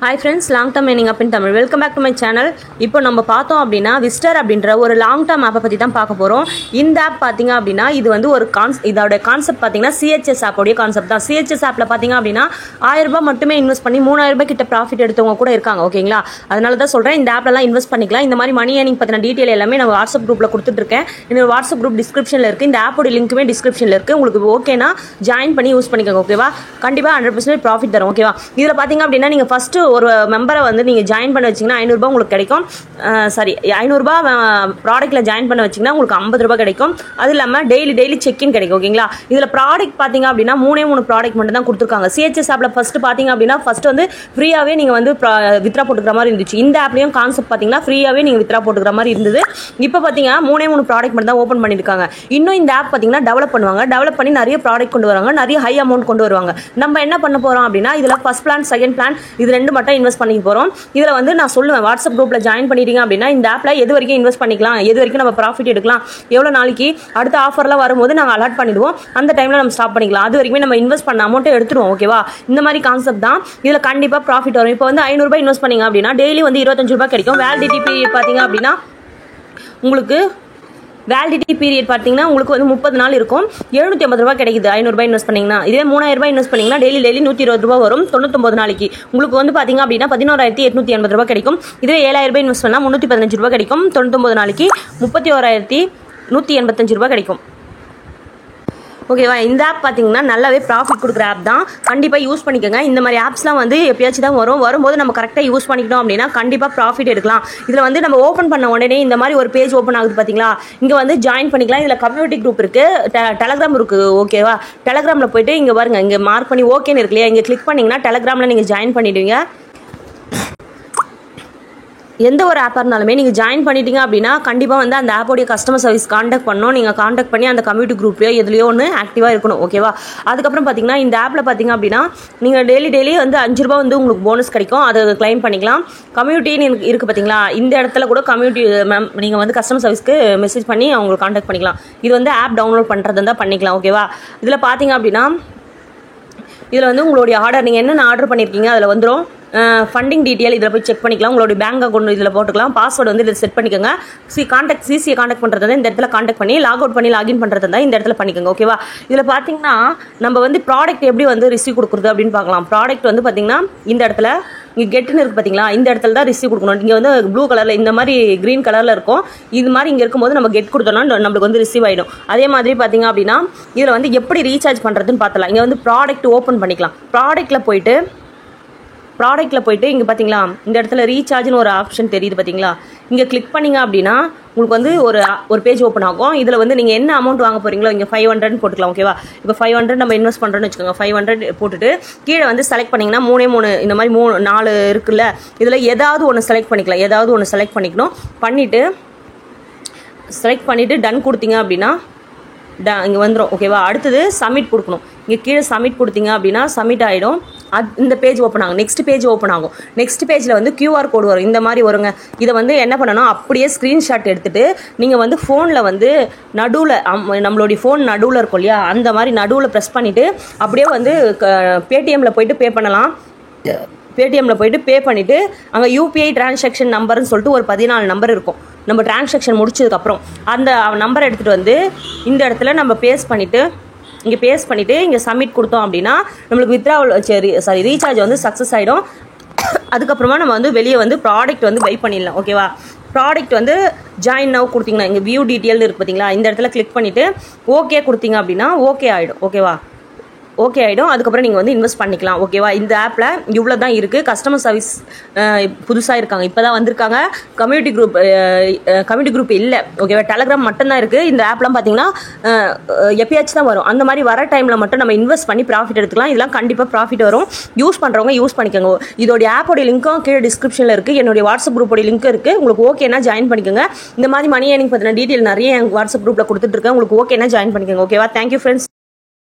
Hi friends, long term earning up in Tamil. Welcome back to my channel. இப்போ நம்ம பார்த்தோம் அப்படின்னா விஸ்டர் அப்படின்ற ஒரு லாங் டர்ம் ஆப்பை பற்றி தான் பார்க்க போகிறோம். இந்த ஆப் பார்த்தீங்க அப்படின்னா இது வந்து ஒரு இதோட கான்செப்ட் பார்த்தீங்கன்னா சிஹெச்எஸ் ஆப்போடைய கான்செப்ட் தான். சிஹெச்எஸ் ஆப்பில் பார்த்தீங்க அப்படின்னா 1000 ரூபாய் மட்டுமே இன்வெஸ்ட் பண்ணி 3000 ரூபாய் கிட்ட ப்ராஃபிட் எடுத்தவங்க கூட இருக்காங்க. ஓகேங்களா, அதனால தான் சொல்கிறேன் இந்த ஆப்லலாம் இன்வெஸ்ட் பண்ணிக்கலாம். இந்த மாதிரி மணி ஏர்னிங் பற்றின டீட்டெயில் எல்லாமே நான் வாட்ஸ்அப் குரூப்பில் கொடுத்துட்ருக்கேன். என்னோட வாட்ஸ்அப் குரூப் டிஸ்கிரிப்ஷனில் இருக்குது. இந்த ஆப்போட லிங்க்குமே டிஸ்கிரிப்ஷனில் இருக்குது. உங்களுக்கு ஓகேனா ஜாயின் பண்ணி யூஸ் பண்ணிக்கோங்க. ஓகேவா, கண்டிப்பாக 100% ப்ராஃபிட் தரும். ஓகேவா, இதில் பார்த்தீங்க அப்படின்னா நீங்கள் ஃபஸ்ட்டு ஒரு மெம்பரை வந்து நீங்கள் ஜாயின் பண்ண வச்சிங்கன்னா 500 ரூபாய் உங்களுக்கு கிடைக்கும். 500 ரூபாய் ப்ராடக்ட்டில் ஜாயின் பண்ண வச்சிங்கன்னா உங்களுக்கு 50 ரூபாய் கிடைக்கும். அது இல்லாமல் டெய்லி செக்இன் கிடைக்கும். ஓகேங்களா, இதில் ப்ராடக்ட் பார்த்தீங்க அப்படின்னா 3 ப்ராடக்ட் மட்டும் தான் கொடுத்துருக்காங்க. சிஹெச்எஸ் ஆப்பில் ஃபஸ்ட்டு பார்த்தீங்க அப்படின்னா ஃபஸ்ட்டு வந்து ஃப்ரீயாகவே நீங்கள் வந்து வித்ரா போட்டுக்கிற மாதிரி இருந்துச்சு. இந்த ஆப்லேயும் கான்செப்ட் பார்த்தீங்கன்னா ஃப்ரீயாகவே நீங்கள் வித்ரா போட்டுக்கிற மாதிரி இருந்தது. இப்போ பார்த்தீங்கன்னா 3 ப்ராடக்ட் மட்டும் தான் ஓப்பன் பண்ணியிருக்காங்க. இன்னும் இந்த ஆப் பார்த்தீங்கன்னா டெவலப் பண்ணுவாங்க. டெவலப் பண்ணி நிறைய ப்ராடக்ட் கொண்டு வருவாங்க, நிறைய ஹை அமௌண்ட் கொண்டு வருவாங்க. நம்ம என்ன பண்ண போகிறோம் அப்படின்னா இதில் ஃபஸ்ட் பிளான் செகண்ட் பிளான் இது 2 மட்டும் இன்வெஸ்ட் பண்ணிக்க போகிறோம். இதில் வந்து நான் சொல்லுவேன், வாட்ஸ்அப் குரூப்பில் ஜாயின் பண்ணிட்டீங்க அப்படின்னா இந்த ஆப்பில் எது வரைக்கும் இன்வெஸ்ட் பண்ணிக்கலாம், எது வரைக்கும் நம்ம ப்ராஃபிட் எடுக்கலாம், எவ்வளோ நாளைக்கு அடுத்த ஆஃபர்லாம் வரும்போது நாங்கள் அலாட் பண்ணிடுவோம். அந்த டைமில் நம்ம ஸ்டாப் பண்ணிக்கலாம். அது வரைக்கும் நம்ம இன்வெஸ்ட் பண்ண அமௌண்ட்டை எடுத்துருவோம். ஓகேவா, இந்த மாதிரி கான்செப்ட் தான். இதில் கண்டிப்பாக ப்ராஃபிட் வரும். இப்போ வந்து 500 ரூபாய் இன்வெஸ்ட் பண்ணிங்க அப்படின்னா டெய்லி வந்து 25 ரூபாய் கிடைக்கும். வேலிடிட்டி பீரியட் பார்த்தீங்க அப்படின்னா உங்களுக்கு வேலிடிட்டி பீரியட் பார்த்தீங்கன்னா உங்களுக்கு வந்து 30 நாள் இருக்கும். 750 ரூபாய் கிடைக்குது 500 ரூபாய் இன்வெஸ்ட் பண்ணிங்கன்னா. இதே 3000 ரூபாய் இன்வெஸ்ட் பண்ணிங்கன்னா டெய்லி 120 ரூபாய் வரும். 99 நாளைக்கு உங்களுக்கு வந்து பார்த்தீங்க அப்படின்னா 11,880 ரூபாய் கிடைக்கும். இதே 7000 ரூபாய் இன்வெஸ்ட் பண்ணால் 315 ரூபாய் கிடைக்கும். 99 நாளைக்கு 31,185 ரூபாய் கிடைக்கும். ஓகேவா, இந்த ஆப் பார்த்தீங்கன்னா நல்லாவே ப்ராஃபிட் கொடுக்குற ஆப் தான். கண்டிப்பாக யூஸ் பண்ணிக்கோங்க. இந்த மாதிரி ஆப்ஸ்லாம் வந்து எப்பயாச்சும் தான் வரும்போது நம்ம கரெக்டாக யூஸ் பண்ணிக்கிட்டோம் அப்படின்னா கண்டிப்பாக ப்ராஃபிட் எடுக்கலாம். இதில் வந்து நம்ம ஓப்பன் பண்ண உடனே இந்த மாதிரி ஒரு பேஜ் ஓப்பன் ஆகுது பார்த்தீங்களா, இங்கே வந்து ஜாயின் பண்ணிக்கலாம். இதில் கம்யூனிட்டி குரூப் இருக்குது, டெலகிராம் இருக்குது. ஓகேவா, டெலகிராமில் போயிட்டு இங்கே பாருங்க, இங்கே மார்க் பண்ணி ஓகேன்னு இருக்கு இல்லையா, இங்கே கிளிக் பண்ணிங்கன்னா டெலகிராமில் நீங்கள் ஜாயின் பண்ணிடுவீங்க. எந்த ஒரு ஆப்பாக இருந்தாலுமே நீங்கள் ஜாயின் பண்ணிட்டீங்க அப்படின்னா கண்டிப்பாக வந்து அந்த ஆப்போடைய கஸ்டமர் சர்வீஸ் காண்டாக்ட் பண்ணணும். நீங்கள் காண்டாக்ட் பண்ணி அந்த கம்யூனிட்டி குரூப்லையோ எதுலையோ ஒன்று ஆக்டிவாக இருக்கணும். ஓகேவா, அதுக்கப்புறம் பார்த்தீங்கன்னா இந்த ஆப்பில் பார்த்தீங்க அப்படின்னா நீங்கள் டெய்லி வந்து 5 ரூபாய் வந்து உங்களுக்கு போனஸ் கிடைக்கும். அதை கிளைம் பண்ணிக்கலாம். கம்யூனிட்டின்னு இருக்குது பார்த்தீங்களா, இந்த இடத்துல கூட கம்யூனிட்டி நீங்கள் வந்து கஸ்டமர் சர்வீஸ்க்கு மெசேஜ் பண்ணி அவங்களுக்கு காண்டாக்ட் பண்ணிக்கலாம். இது வந்து ஆப் டவுன்லோட் பண்ணுறது தான் பண்ணிக்கலாம். ஓகேவா, இதில் பார்த்தீங்க அப்படின்னா இதில் வந்து உங்களுடைய ஆர்டர் நீங்கள் என்னென்ன ஆர்டர் பண்ணியிருக்கீங்க அதில் வந்துடும். ஃபண்டிங் டீட்டெயில் இதில் போய் செக் பண்ணிக்கலாம். உங்களுடைய பேங்க் அக்கௌண்ட் இதில் போட்டுக்கலாம். பாஸ்வேர்டு வந்து இதில் செட் பண்ணிக்கோங்க. சிசியை காண்டாக்ட் பண்ணுறது தான் இந்த இடத்துல காண்டாக்ட் பண்ணி லாக் அவுட் பண்ணி லாகின் பண்ணுறது தான் இந்த இடத்துல பண்ணிக்கோங்க. ஓகேவா, இதில் பார்த்தீங்கன்னா நம்ம வந்து ப்ராடக்ட் எப்படி வந்து ரிசீவ் கொடுக்குறது அப்படின்னு பார்க்கலாம். ப்ராடக்ட் வந்து பார்த்தீங்கன்னா இந்த இடத்துல இங்கே கெட்டுன்னு இருக்குது பார்த்தீங்களா, இந்த இடத்துல தான் ரிசீவ் கொடுக்கணும். இங்கே வந்து ப்ளூ கலரில் இந்த மாதிரி க்ரீன் கலரில் இருக்கும். இது மாதிரி இங்கே இருக்கும்போது நம்ம கெட் கொடுத்தோம்னா நம்மளுக்கு வந்து ரிசீவ் ஆகிடும். அதே மாதிரி பார்த்தீங்க அப்படின்னா இதில் வந்து எப்படி ரீசார்ஜ் பண்ணுறதுன்னு பார்த்தலாம். இங்கே வந்து ப்ராடக்ட் ஓப்பன் பண்ணிக்கலாம். ப்ராடக்ட்டில் போயிட்டு இங்கே பார்த்தீங்களா இந்த இடத்துல ரீசார்ஜ்னு ஒரு ஆப்ஷன் தெரியுது பார்த்தீங்களா, இங்கே கிளிக் பண்ணிங்க அப்படின்னா உங்களுக்கு வந்து ஒரு பேஜ் ஓப்பன் ஆகும். இதில் வந்து நீங்கள் என்ன அமௌண்ட் வாங்க போகிறீங்களோ இங்கே 500 போட்டுக்கலாம். ஓகேவா, இப்போ 500 நம்ம இன்வெஸ்ட் பண்ணுறோன்னு வச்சுக்கோங்க. 500 போட்டுட்டு கீழே வந்து செலக்ட் பண்ணிங்கன்னா 3 இந்த மாதிரி 4 இருக்குல்ல, இதில் ஏதாவது ஒன்று செலக்ட் பண்ணிக்கலாம். ஏதாவது ஒன்று செலக்ட் பண்ணிக்கணும். செலக்ட் பண்ணிவிட்டு டன் கொடுத்தீங்க அப்படின்னா இங்கே வந்துடும். ஓகேவா, அடுத்தது சப்மிட் கொடுக்கணும். இங்கே கீழே சப்மிட் கொடுத்தீங்க அப்படின்னா சப்மிட் ஆகிடும். இந்த பேஜ் ஓப்பன் ஆகும். நெக்ஸ்ட் பேஜ் ஓப்பன் ஆகும். நெக்ஸ்ட் பேஜில் வந்து QR கோடு வரும். இந்த மாதிரி வருங்க. இதை வந்து என்ன பண்ணணும், அப்படியே ஸ்க்ரீன்ஷாட் எடுத்துகிட்டு நீங்கள் வந்து ஃபோனில் வந்து நடுவில் நம்மளுடைய ஃபோன் நடுவில் இருக்கும் இல்லையா, அந்த மாதிரி நடுவில் ப்ரெஸ் பண்ணிவிட்டு அப்படியே வந்து பேடிஎம்மில் போயிட்டு பே பண்ணலாம். பேடிஎம்மில் போயிட்டு பே பண்ணிவிட்டு அங்கே UPI டிரான்சாக்ஷன் நம்பர்னு சொல்லிட்டு ஒரு 14 நம்பர் இருக்கும். நம்ம டிரான்சாக்ஷன் முடிச்சதுக்கப்புறம் அந்த நம்பரை எடுத்துகிட்டு வந்து இந்த இடத்துல நம்ம பேஸ்ட் பண்ணிவிட்டு இங்கே சப்மிட் கொடுத்தோம் அப்படின்னா நம்மளுக்கு ரீசார்ஜ் வந்து சக்ஸஸ் ஆகிடும். அதுக்கப்புறமா நம்ம வந்து வெளியே வந்து ப்ராடக்ட் வந்து பை பண்ணிடலாம். ஓகேவா, ப்ராடக்ட் வந்து ஜாயின் நவ் கொடுத்தீங்கன்னா இங்கே வியூ டீட்டெயில் இருக்குது பார்த்தீங்களா, இந்த இடத்துல கிளிக் பண்ணிவிட்டு ஓகே கொடுத்தீங்க அப்படின்னா ஓகே ஆகிடும். ஓகே ஆகிடும். அதுக்கப்புறம் நீங்கள் வந்து இன்வெஸ்ட் பண்ணிக்கலாம். ஓகேவா, இந்த ஆப்பில் இவ்வளோ தான் இருக்குது. கஸ்டமர் சர்வீஸ் புதுசாக இருக்காங்க, இப்போ தான் வந்திருக்காங்க. கம்யூனிட்டி குரூப் இல்லை. ஓகேவா, டெலகிராம் மட்டும்தான் இருக்குது. இந்த ஆப்லாம் பார்த்தீங்கன்னா எப்பயாச்சும் தான் வரும். அந்த மாதிரி வர டைமில் மட்டும் நம்ம இன்வெஸ்ட் பண்ணி ப்ராஃபிட் எடுத்துக்கலாம். இதெல்லாம் கண்டிப்பாக ப்ராஃபிட் வரும். யூஸ் பண்ணுறவங்க யூஸ் பண்ணிக்கோங்க. இதோடைய ஆப்போடைய லிங்க்கும் கீழே டிஸ்கிரிப்ஷனில் இருக்குது. என்னுடைய வாட்ஸ்அப் குரூப்போடைய லிங்க் இருக்குது. உங்களுக்கு ஓகேனா ஜாயின் பண்ணிக்கோங்க. இந்த மாதிரி மணி ஏர்னிங் பற்றின டீட்டெயில் நிறைய எங்கள் வாட்ஸ்அப் குரூப்பில் கொடுத்துட்ருக்கேன். உங்களுக்கு ஓகேனா ஜாயின் பண்ணிக்கோங்க. ஓகேவா, தேங்க்யூ ஃப்ரெண்ட்ஸ்.